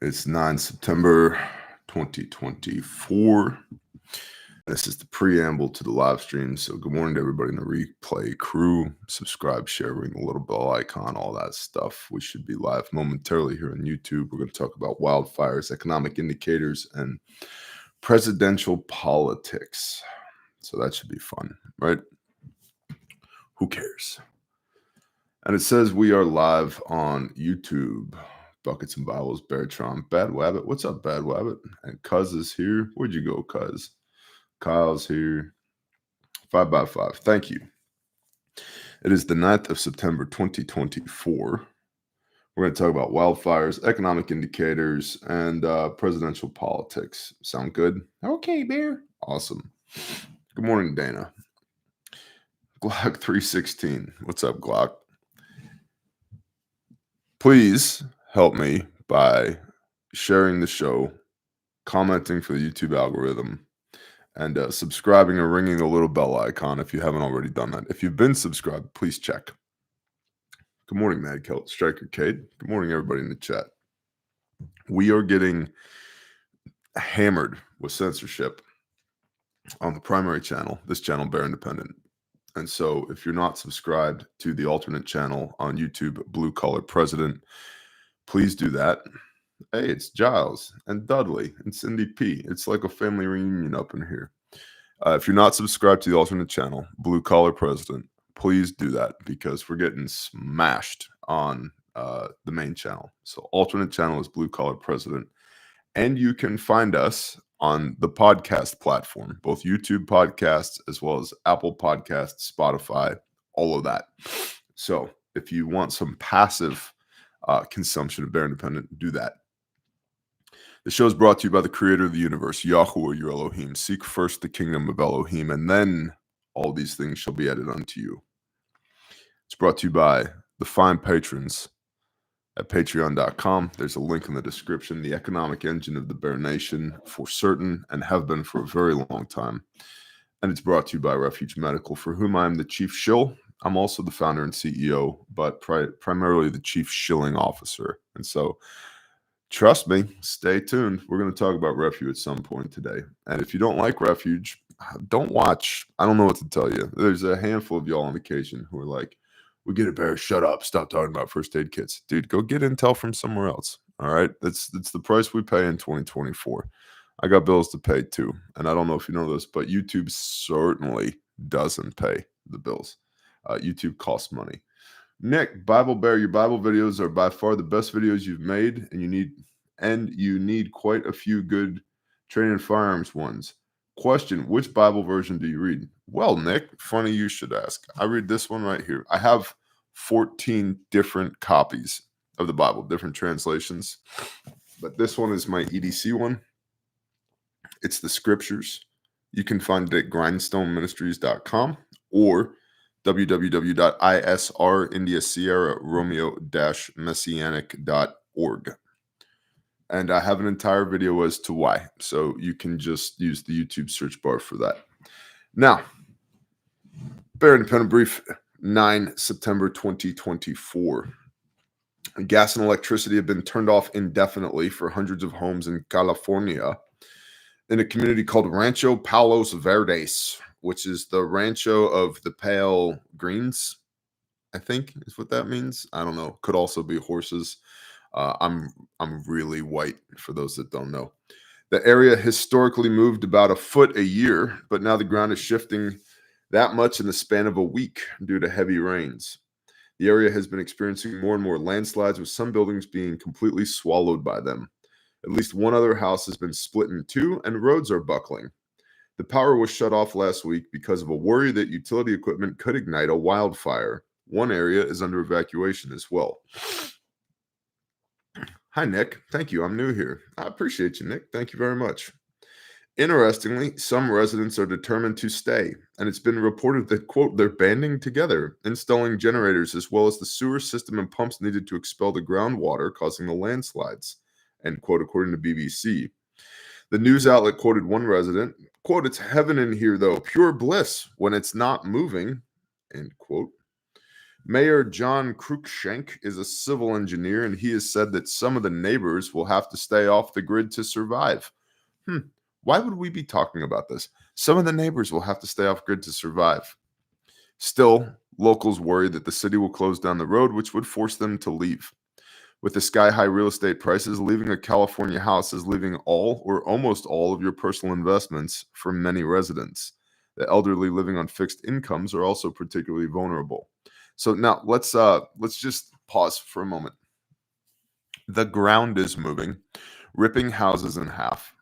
It's 9 September 2024. This is the preamble to the live stream. So good morning to everybody in the replay crew. Subscribe, share, ring the little bell icon, all that stuff. We should be live momentarily here on YouTube. We're going to talk about wildfires, economic indicators, and presidential politics. So that should be fun, right? Who cares? And it says we are live on YouTube. Buckets and Bibles, Bertram, Bad Wabbit. What's up, Bad Wabbit? And Cuz is here. Where'd you go, Cuz? Kyle's here. 5x5. Thank you. It is the 9th of September, 2024. We're going to talk about wildfires, economic indicators, and presidential politics. Sound good? Okay, Bear. Awesome. Good morning, Dana. Glock 316. What's up, Glock? Please help me by sharing the show, commenting for the YouTube algorithm, and subscribing or ringing the little bell icon if you haven't already done that. If you've been subscribed, please check. Good morning, Mad Celt, Striker Cade. Good morning, everybody in the chat. We are getting hammered with censorship on the primary channel, this channel, Bear Independent. And so if you're not subscribed to the alternate channel on YouTube, Blue Collar President, please do that. Hey, it's Giles and Dudley and Cindy P. It's like a family reunion up in here. If you're not subscribed to the alternate channel, Blue Collar President, please do that because we're getting smashed on the main channel. So alternate channel is Blue Collar President. And you can find us on the podcast platform, both YouTube podcasts as well as Apple Podcasts, Spotify, all of that. So if you want some passive consumption of Bear Independent, do that. The show is brought to you by the creator of the universe, Yahuwah, your Elohim. Seek first the kingdom of Elohim, and then all these things shall be added unto you. It's brought to you by the fine patrons at patreon.com. There's a link in the description. The economic engine of the Bear Nation for certain and have been for a very long time. And it's brought to you by Refuge Medical, for whom I'm the chief shill. I'm also the founder and CEO, but primarily the chief shilling officer. And so trust me, stay tuned. We're going to talk about Refuge at some point today. And if you don't like Refuge, don't watch. I don't know what to tell you. There's a handful of y'all on occasion who are like, we get it, Bear. Shut up. Stop talking about first aid kits. Dude, go get intel from somewhere else. All right? That's the price we pay in 2024. I got bills to pay too. And I don't know if you know this, but YouTube certainly doesn't pay the bills. YouTube costs money. Nick, Bible Bear, your Bible videos are by far the best videos you've made, and you need quite a few good training firearms ones. Question, which Bible version do you read? Well, Nick, funny you should ask. I read this one right here. I have 14 different copies of the Bible, different translations, but this one is my EDC one. It's the scriptures. You can find it at grindstoneministries.com or www.isrindiasierra-romeo-messianic.org. And I have an entire video as to why. So you can just use the YouTube search bar for that. Now, Bear Independent Brief, 9 September 2024. Gas and electricity have been turned off indefinitely for hundreds of homes in California in a community called Rancho Palos Verdes, which is the rancho of the pale greens, I think is what that means. I don't know. Could also be horses. I'm really white for those that don't know. The area historically moved about a foot a year, but now the ground is shifting that much in the span of a week due to heavy rains. The area has been experiencing more and more landslides, with some buildings being completely swallowed by them. At least one other house has been split in two, and roads are buckling. The power was shut off last week because of a worry that utility equipment could ignite a wildfire. One area is under evacuation as well. Hi, Nick. Thank you. I'm new here. I appreciate you, Nick. Thank you very much. Interestingly, some residents are determined to stay, and it's been reported that, quote, they're banding together, installing generators as well as the sewer system and pumps needed to expel the groundwater causing the landslides, end quote, according to BBC. The news outlet quoted one resident, quote, it's heaven in here, though, pure bliss when it's not moving, end quote. Mayor John Cruikshank is a civil engineer, and he has said that some of the neighbors will have to stay off the grid to survive. Hmm. Why would we be talking about this? Some of the neighbors will have to stay off grid to survive. Still, locals worry that the city will close down the road, which would force them to leave. With the sky high real estate prices, leaving a California house is leaving all or almost all of your personal investments for many residents. The elderly living on fixed incomes are also particularly vulnerable. So now let's just pause for a moment. The ground is moving, ripping houses in half,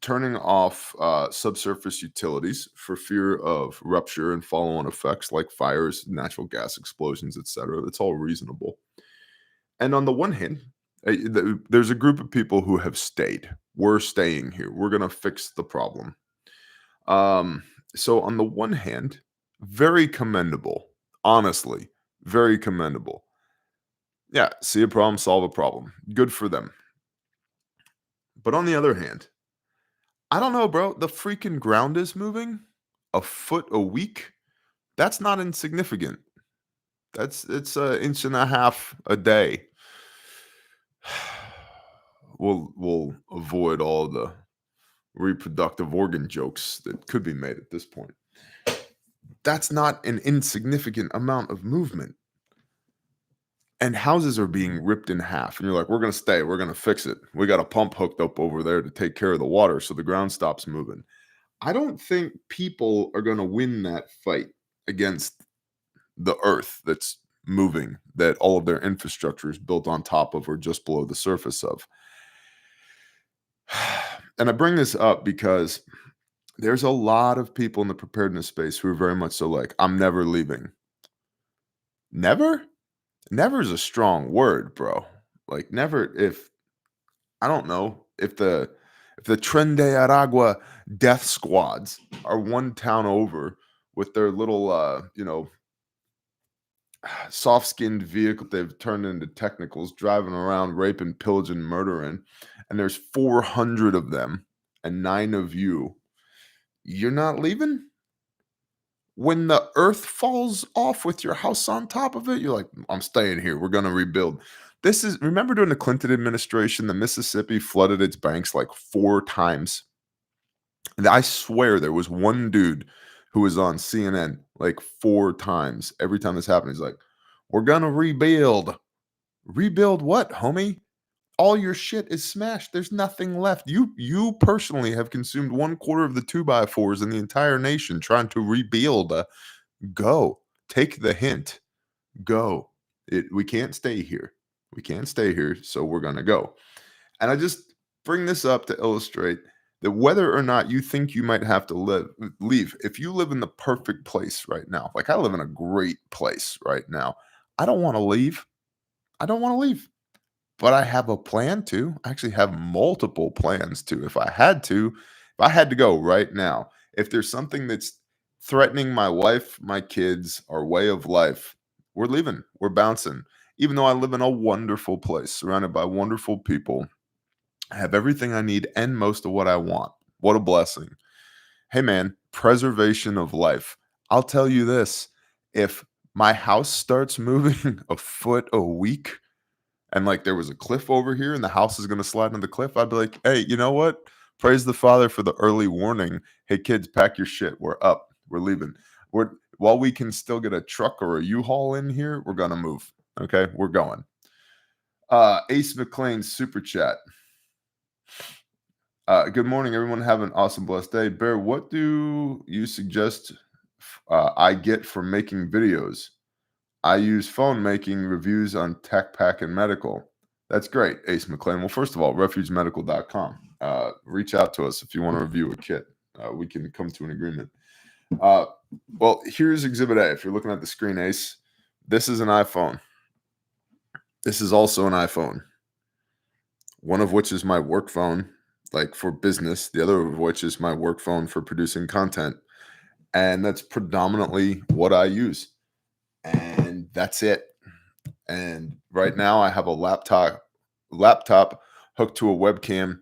turning off subsurface utilities for fear of rupture and follow-on effects like fires, natural gas explosions, etc. That's all reasonable. And on the one hand, there's a group of people who have stayed. We're staying here. We're gonna fix the problem. Um, so on the one hand, very commendable. Honestly, very commendable. Yeah, see a problem, solve a problem. Good for them. But on the other hand, I don't know, bro. The freaking ground is moving a foot a week. That's not insignificant. It's an inch and a half a day. We'll avoid all the reproductive organ jokes that could be made at this point. That's not an insignificant amount of movement. And houses are being ripped in half. And you're like, we're going to stay. We're going to fix it. We got a pump hooked up over there to take care of the water so the ground stops moving. I don't think people are going to win that fight against the earth that's moving, that all of their infrastructure is built on top of or just below the surface of. And I bring this up because there's a lot of people in the preparedness space who are very much so like, I'm never leaving. Never? Never is a strong word, bro. Like never if I don't know, if the Tren de Aragua death squads are one town over with their little soft-skinned vehicle they've turned into technicals, driving around, raping, pillaging, murdering, and there's 400 of them and 9 of you. You're not leaving? When the earth falls off with your house on top of it, you're like, I'm staying here. We're going to rebuild. This is, remember during the Clinton administration, the Mississippi flooded its banks like 4 times. And I swear there was one dude who was on CNN like 4 times. Every time this happened, he's like, we're going to rebuild. Rebuild what, homie? All your shit is smashed. There's nothing left. You personally have consumed 1/4 of the 2x4s in the entire nation trying to rebuild. Go. Take the hint. Go. We can't stay here. We can't stay here, so we're gonna go. And I just bring this up to illustrate that whether or not you think you might have to leave, if you live in the perfect place right now, like I live in a great place right now, I don't want to leave. I don't want to leave. But I have a plan to. I actually have multiple plans to. If I had to, if I had to go right now, if there's something that's threatening my life, my kids, our way of life, we're leaving. We're bouncing. Even though I live in a wonderful place, surrounded by wonderful people, I have everything I need and most of what I want. What a blessing. Hey, man, preservation of life. I'll tell you this, if my house starts moving a foot a week, and like there was a cliff over here and the house is going to slide into the cliff, I'd be like, hey, you know what? Praise the Father for the early warning. Hey, kids, pack your shit. We're up. We're leaving. While we can still get a truck or a U-Haul in here, we're going to move. Okay, we're going. Ace McLean's super chat. Good morning, everyone. Have an awesome, blessed day. Bear, what do you suggest I get for making videos? I use phone making reviews on tech, pack, and medical. That's great, Ace McLean. Well, first of all, refugemedical.com. Reach out to us if you want to review a kit. We can come to an agreement. Well, here's Exhibit A. If you're looking at the screen, Ace, this is an iPhone. This is also an iPhone. One of which is my work phone, like for business. The other of which is my work phone for producing content. And that's predominantly what I use. And that's it. And right now I have a laptop hooked to a webcam